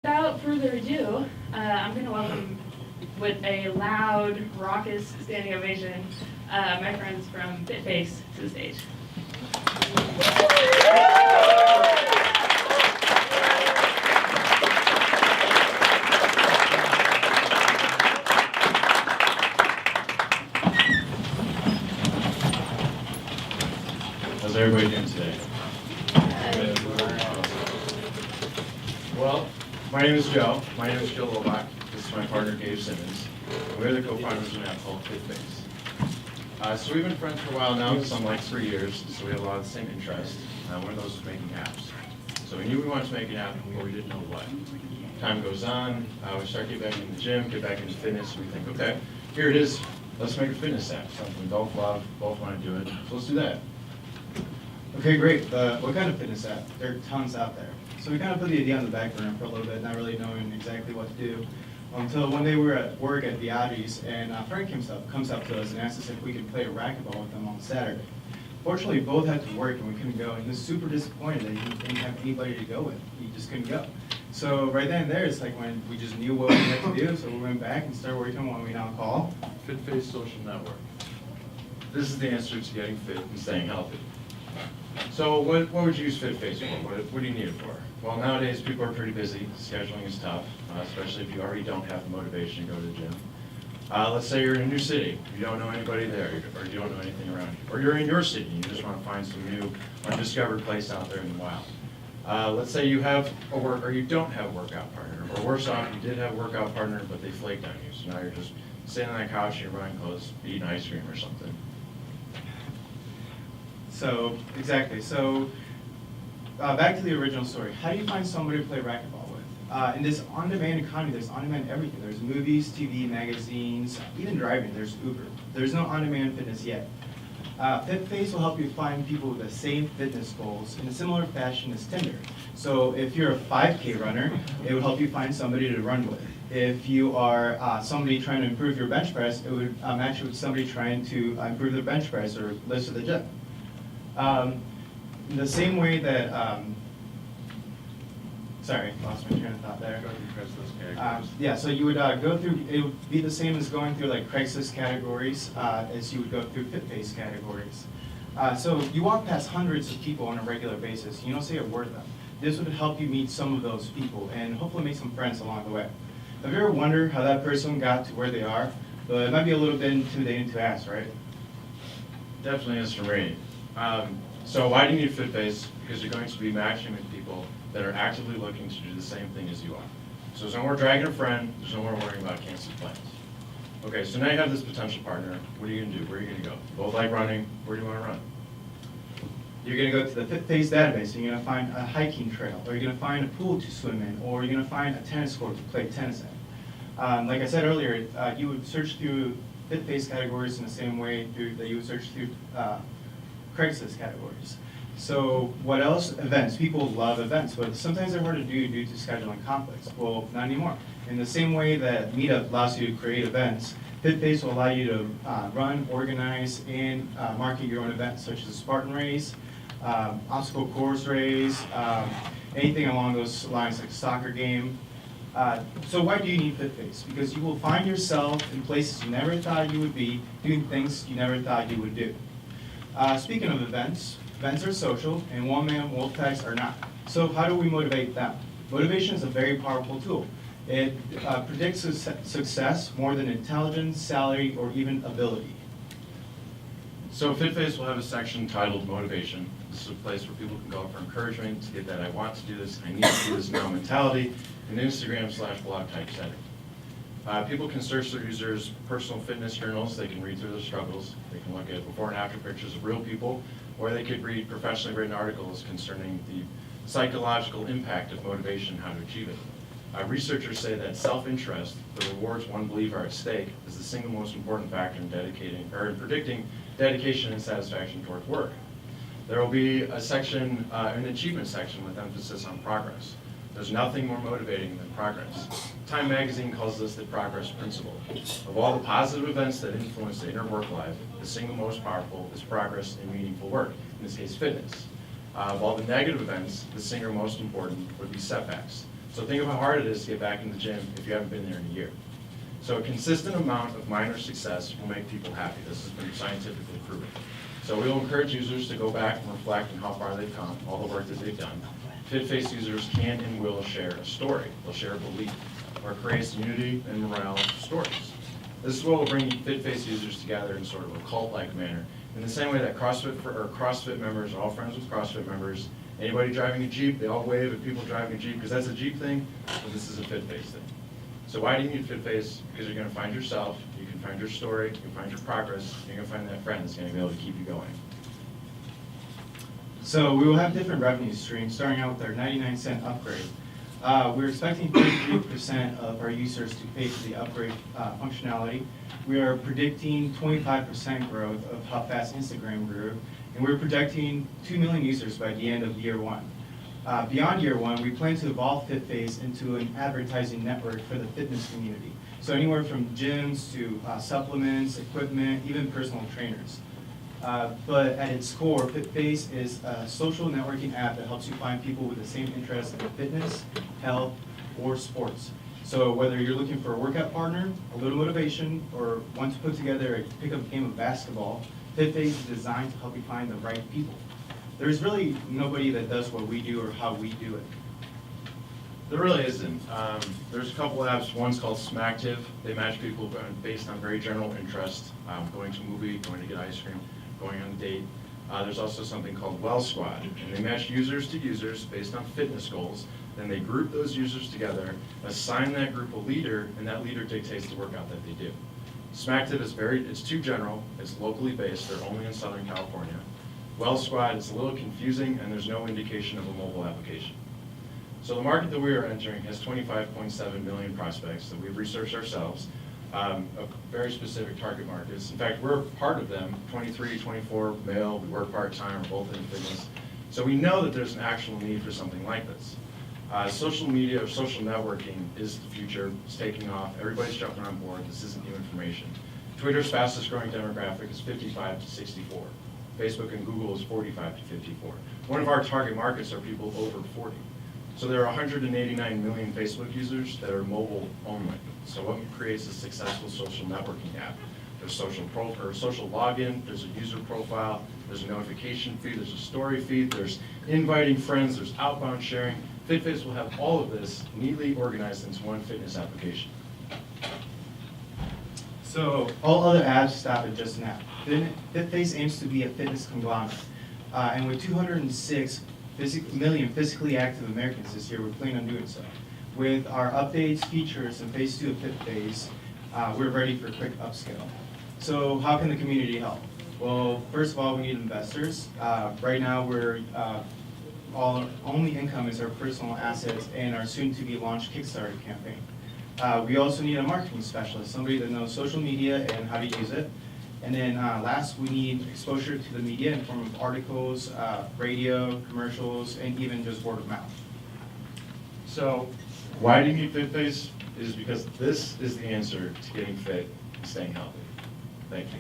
Without further ado, I'm going to welcome, with a loud, raucous standing ovation, my friends from FitFace to the stage. How's everybody doing today? Well, my name is Joe. My name is Joe Lobach. This is my partner, Gabe Simmons. We're the co-founders of an app called FitFace. So we've been friends for a while now, some like 3 years, so we have a lot of the same interests. One of those is making apps. So we knew we wanted to make an app, but we didn't know what. Time goes on, we start getting back in the gym, get back into fitness, and we think, okay, here it is. Let's make a fitness app, something we both love, both want to do it, so let's do that. Okay, great. What kind of fitness app? There are tons out there. So we kind of put the idea on the back burner for a little bit, not really knowing exactly what to do. Until one day we were at work at Viaggi's, and a friend comes up to us and asks us if we could play racquetball with them on Saturday. Fortunately, we both had to work and we couldn't go, and he was super disappointed that he didn't have anybody to go with. He just couldn't go. So right then and there, it's like when we just knew what we had to do, so we went back and started working on what we now call FitFace Social Network. This is the answer to getting fit and staying healthy. So what would you use FitFace for? What do you need it for? Well, nowadays people are pretty busy. Scheduling is tough, especially if you already don't have the motivation to go to the gym. Let's say you're in a new city. You don't know anybody there, or you don't know anything around you. Or you're in your city and you just want to find some new, undiscovered place out there in the wild. Let's say you have or you don't have a workout partner. Or worse off, you did have a workout partner, but they flaked on you. So now you're just sitting on that couch in your running clothes, eating ice cream or something. So, exactly. So, back to the original story. How do you find somebody to play racquetball with? In this on-demand economy, there's on-demand everything. There's movies, TV, magazines, even driving. There's Uber. There's no on-demand fitness yet. FitFace will help you find people with the same fitness goals in a similar fashion as Tinder. So, if you're a 5K runner, it would help you find somebody to run with. If you are somebody trying to improve your bench press, it would match you with somebody trying to improve their bench press or lift at the gym. In the same way that, sorry, lost my train of thought there. Go ahead and press those categories. Yeah, so you would go through, it would be the same as going through like Craigslist categories as you would go through FitFace categories. So you walk past hundreds of people on a regular basis, you don't say a word to them. This would help you meet some of those people and hopefully make some friends along the way. Have you ever wondered how that person got to where they are? But it might be a little bit intimidating to ask, right? Definitely is for me. So why do you need FitFace? Because you're going to be matching with people that are actively looking to do the same thing as you are. So there's no more dragging a friend, there's no more worrying about canceled plans. Okay, so now you have this potential partner. What are you going to do? Where are you going to go? You both like running. Where do you want to run? You're going to go to the FitFace database and you're going to find a hiking trail, or you're going to find a pool to swim in, or you're going to find a tennis court to play tennis in. Like I said earlier, you would search through FitFace categories in the same way that you would search through Craigslist categories. So what else? Events. People love events, but sometimes they're hard to do due to scheduling conflicts. Well, not anymore. In the same way that Meetup allows you to create events, FitFace will allow you to run, organize, and market your own events, such as a Spartan race, obstacle course race, anything along those lines, like a soccer game. So why do you need FitFace? Because you will find yourself in places you never thought you would be, doing things you never thought you would do. Speaking of events, events are social, and one-man wolf packs are not. So how do we motivate them? Motivation is a very powerful tool. It predicts success more than intelligence, salary, or even ability. So FitFace will have a section titled Motivation. This is a place where people can go for encouragement to get that I want to do this, I need to do this now mentality, an Instagram/blog type setting. People can search their users' personal fitness journals, they can read through their struggles, they can look at before and after pictures of real people, or they could read professionally written articles concerning the psychological impact of motivation and how to achieve it. Researchers say that self-interest, the rewards one believes are at stake, is the single most important factor in predicting dedication and satisfaction towards work. There will be a section, an achievement section with emphasis on progress. There's nothing more motivating than progress. Time magazine calls this the progress principle. Of all the positive events that influence the inner work life, the single most powerful is progress in meaningful work, in this case fitness. Of all the negative events, the single most important would be setbacks. So think of how hard it is to get back in the gym if you haven't been there in a year. So a consistent amount of minor success will make people happy. This has been scientifically proven. So we will encourage users to go back and reflect on how far they've come, all the work that they've done. FitFace users can and will share a story. They'll share a belief, or creates unity and morale stories. This is what will bring FitFace users together in sort of a cult-like manner. In the same way that CrossFit members are all friends with CrossFit members. Anybody driving a Jeep, they all wave at people driving a Jeep because that's a Jeep thing, but this is a FitFace thing. So why do you need FitFace? Because you're going to find yourself, you can find your story, you can find your progress, and you're going to find that friend that's going to be able to keep you going. So we will have different revenue streams, starting out with our 99-cent upgrade. We're expecting 33% of our users to pay for the upgrade functionality. We are predicting 25% growth of how fast Instagram grew, and we're projecting 2 million users by the end of year one. Beyond year one, we plan to evolve FitFace into an advertising network for the fitness community. So anywhere from gyms to supplements, equipment, even personal trainers. But at its core, FitFace is a social networking app that helps you find people with the same interests in fitness, health, or sports. So whether you're looking for a workout partner, a little motivation, or want to put together a pickup game of basketball, FitFace is designed to help you find the right people. There's really nobody that does what we do or how we do it. There really isn't. There's a couple apps. One's called Smacktive. They match people based on very general interest, going to a movie, going to get ice cream, going on a date. There's also something called Well Squad, and they match users to users based on fitness goals. Then they group those users together, assign that group a leader, and that leader dictates the workout that they do. Smacktive is it's too general, it's locally based, they're only in Southern California. Well Squad is a little confusing, and there's no indication of a mobile application. So the market that we are entering has 25.7 million prospects that we've researched ourselves, of very specific target markets. In fact, we're part of them, 23, 24, male, we work part-time, we're both in fitness. So we know that there's an actual need for something like this. Social media or social networking is the future, it's taking off, everybody's jumping on board, this isn't new information. Twitter's fastest growing demographic is 55 to 64. Facebook and Google is 45 to 54. One of our target markets are people over 40. So there are 189 million Facebook users that are mobile only. So what creates a successful social networking app? There's social login, there's a user profile, there's a notification feed, there's a story feed, there's inviting friends, there's outbound sharing. FitFace will have all of this neatly organized into one fitness application. So all other apps stop at just an app. FitFace aims to be a fitness conglomerate. And with 206 million physically active Americans this year, we're planning on doing so. With our updates, features, and phase 2 of FitFace, we're ready for a quick upscale. So how can the community help? Well, first of all, we need investors. Right now, we're our only income is our personal assets and our soon-to-be launched Kickstarter campaign. We also need a marketing specialist, somebody that knows social media and how to use it. And then last, we need exposure to the media in the form of articles, radio, commercials, and even just word of mouth. So why do you need FitFace? Is because this is the answer to getting fit and staying healthy. Thank you.